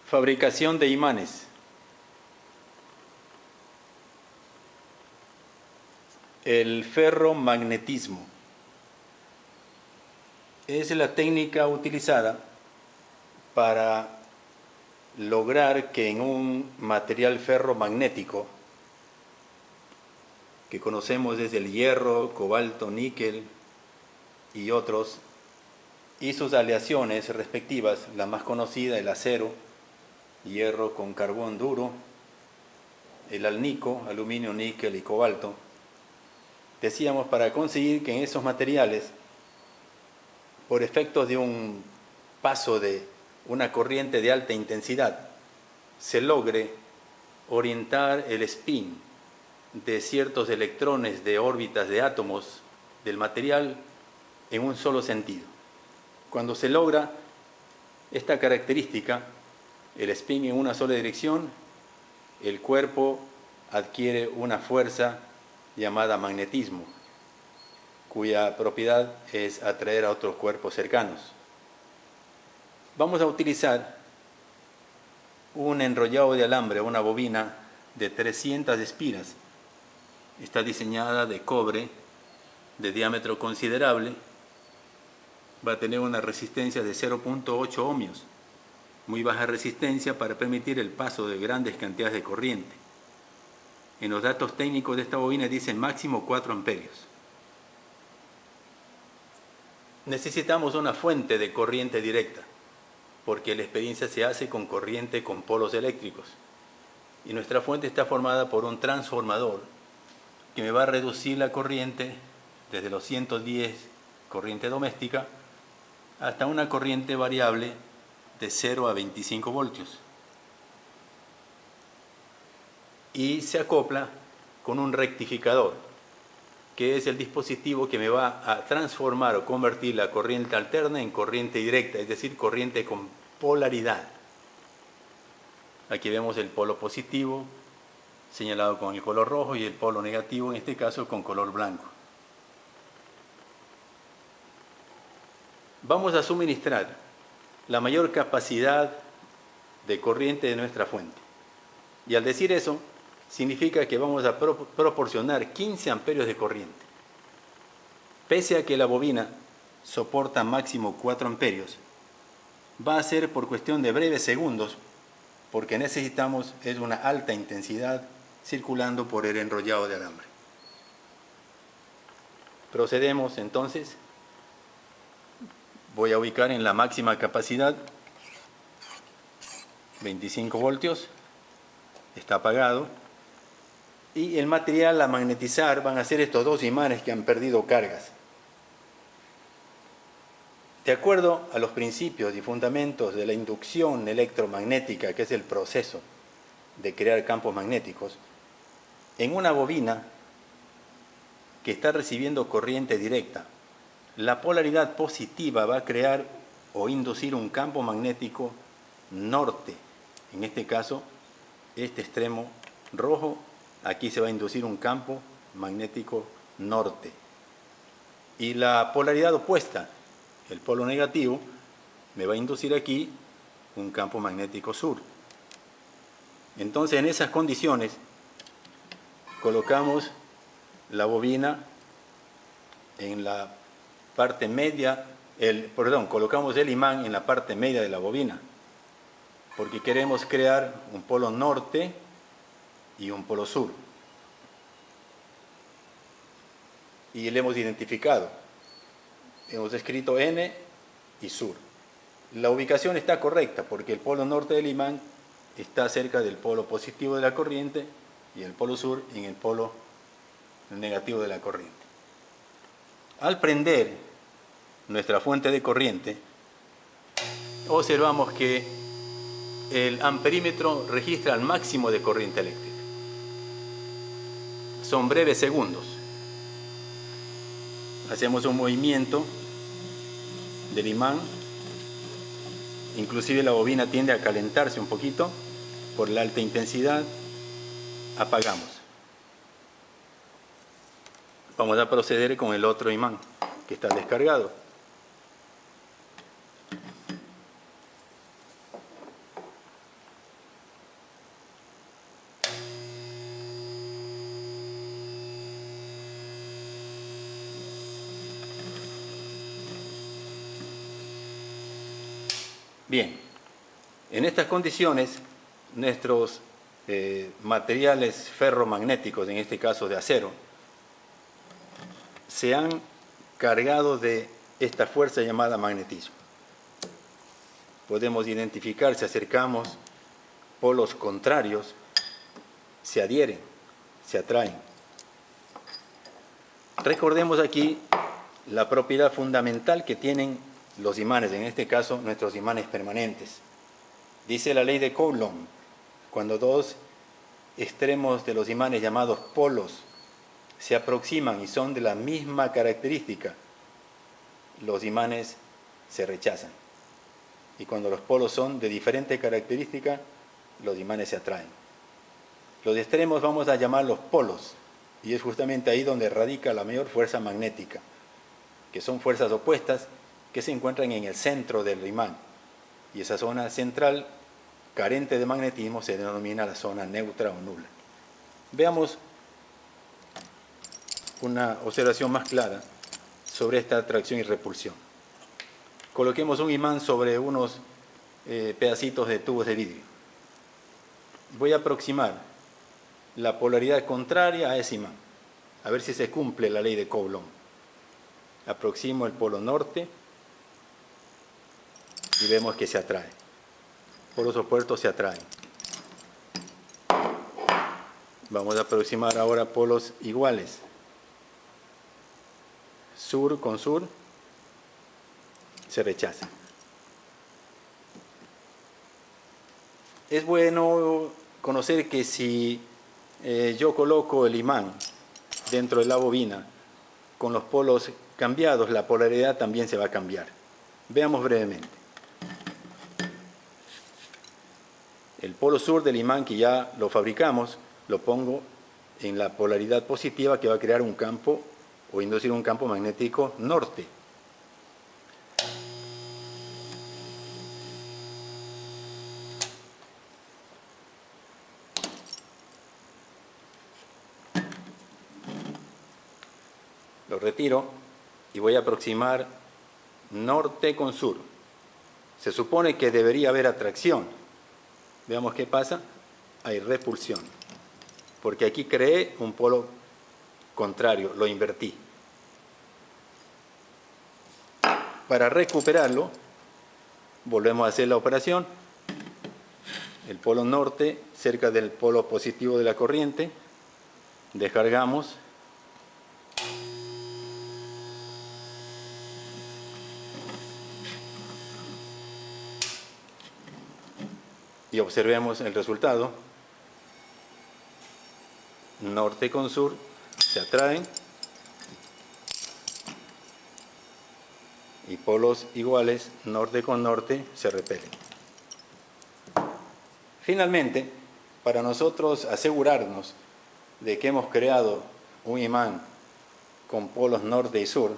Fabricación de imanes. El ferromagnetismo es la técnica utilizada para lograr que en un material ferromagnético que conocemos desde el hierro, cobalto, níquel y otros, y sus aleaciones respectivas, la más conocida, el acero, hierro con carbón duro, el alnico, aluminio, níquel y cobalto. Decíamos, para conseguir que en esos materiales, por efectos de un paso de una corriente de alta intensidad, se logre orientar el spin de ciertos electrones de órbitas de átomos del material en un solo sentido. Cuando se logra esta característica, el spin en una sola dirección, el cuerpo adquiere una fuerza llamada magnetismo, cuya propiedad es atraer a otros cuerpos cercanos. Vamos a utilizar un enrollado de alambre, una bobina de 300 espiras. Está diseñada de cobre de diámetro considerable. Va a tener una resistencia de 0.8 ohmios, muy baja resistencia para permitir el paso de grandes cantidades de corriente. En los datos técnicos de esta bobina dice máximo 4 amperios. Necesitamos una fuente de corriente directa, porque la experiencia se hace con corriente con polos eléctricos. Y nuestra fuente está formada por un transformador que me va a reducir la corriente desde los 110, corriente doméstica, hasta una corriente variable de 0 a 25 voltios. Y se acopla con un rectificador, que es el dispositivo que me va a transformar o convertir la corriente alterna en corriente directa, es decir, corriente con polaridad. Aquí vemos el polo positivo, señalado con el color rojo, y el polo negativo, en este caso, con color blanco. Vamos a suministrar la mayor capacidad de corriente de nuestra fuente. Y al decir eso, significa que vamos a proporcionar 15 amperios de corriente. Pese a que la bobina soporta máximo 4 amperios, va a ser por cuestión de breves segundos, porque necesitamos es una alta intensidad circulando por el enrollado de alambre. Procedemos entonces. Voy a ubicar en la máxima capacidad 25 voltios, está apagado, y el material a magnetizar van a ser estos dos imanes que han perdido cargas. De acuerdo a los principios y fundamentos de la inducción electromagnética, que es el proceso de crear campos magnéticos, en una bobina que está recibiendo corriente directa, la polaridad positiva va a crear o inducir un campo magnético norte. En este caso, este extremo rojo, aquí se va a inducir un campo magnético norte. Y la polaridad opuesta, el polo negativo, me va a inducir aquí un campo magnético sur. Entonces, en esas condiciones, colocamos la bobina en la parte media, colocamos el imán en la parte media de la bobina, porque queremos crear un polo norte y un polo sur. Y le hemos identificado. Hemos escrito N y sur. La ubicación está correcta porque el polo norte del imán está cerca del polo positivo de la corriente y el polo sur en el polo negativo de la corriente. Al prender nuestra fuente de corriente, observamos que el amperímetro registra el máximo de corriente eléctrica. Son breves segundos. Hacemos un movimiento del imán, inclusive la bobina tiende a calentarse un poquito por la alta intensidad. Apagamos. Vamos a proceder con el otro imán que está descargado. Bien, en estas condiciones, nuestros materiales ferromagnéticos, en este caso de acero, se han cargado de esta fuerza llamada magnetismo. Podemos identificar, si acercamos, polos contrarios, se adhieren, se atraen. Recordemos aquí la propiedad fundamental que tienen los imanes, en este caso nuestros imanes permanentes. Dice la ley de Coulomb, cuando dos extremos de los imanes llamados polos se aproximan y son de la misma característica, los imanes se rechazan. Y cuando los polos son de diferente característica, los imanes se atraen. Los extremos vamos a llamarlos polos, y es justamente ahí donde radica la mayor fuerza magnética, que son fuerzas opuestas que se encuentran en el centro del imán. Y esa zona central, carente de magnetismo, se denomina la zona neutra o nula. Veamos una observación más clara sobre esta atracción y repulsión. Coloquemos un imán sobre unos pedacitos de tubos de vidrio. Voy a aproximar la polaridad contraria a ese imán, a ver si se cumple la ley de Coulomb. Aproximo el polo norte y vemos que se atrae. Polos opuestos se atraen. Vamos a aproximar ahora polos iguales. Sur con sur se rechaza. Es bueno conocer que si yo coloco el imán dentro de la bobina con los polos cambiados, la polaridad también se va a cambiar. Veamos brevemente. El polo sur del imán, que ya lo fabricamos, lo pongo en la polaridad positiva, que va a crear un campo o inducir un campo magnético norte. Lo retiro y voy a aproximar norte con sur. Se supone que debería haber atracción. Veamos qué pasa. Hay repulsión, porque aquí creé un polo contrario, lo invertí. Para recuperarlo, volvemos a hacer la operación. El polo norte cerca del polo positivo de la corriente, descargamos. Y observemos el resultado. Norte con sur se atraen y polos iguales, norte con norte, se repelen. Finalmente, para nosotros asegurarnos de que hemos creado un imán con polos norte y sur,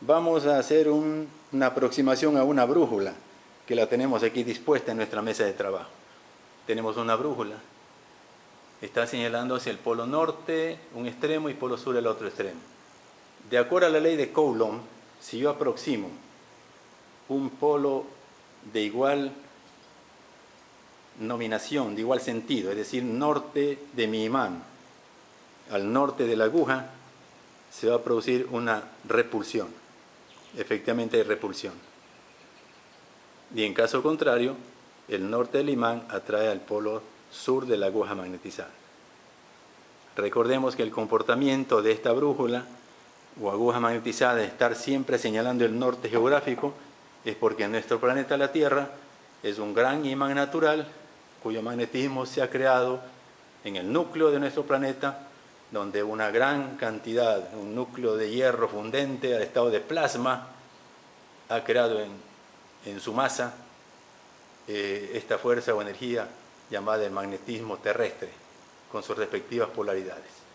vamos a hacer una aproximación a una brújula que la tenemos aquí dispuesta en nuestra mesa de trabajo. Tenemos una brújula. Está señalando hacia el polo norte un extremo y polo sur el otro extremo. De acuerdo a la ley de Coulomb, si yo aproximo un polo de igual nominación, de igual sentido, es decir, norte de mi imán al norte de la aguja, se va a producir una repulsión. Efectivamente hay repulsión. Y en caso contrario, el norte del imán atrae al polo sur de la aguja magnetizada. Recordemos que el comportamiento de esta brújula o aguja magnetizada de estar siempre señalando el norte geográfico es porque nuestro planeta, la Tierra, es un gran imán natural cuyo magnetismo se ha creado en el núcleo de nuestro planeta, donde una gran cantidad, un núcleo de hierro fundente al estado de plasma, ha creado en su masa esta fuerza o energía llamada el magnetismo terrestre, con sus respectivas polaridades.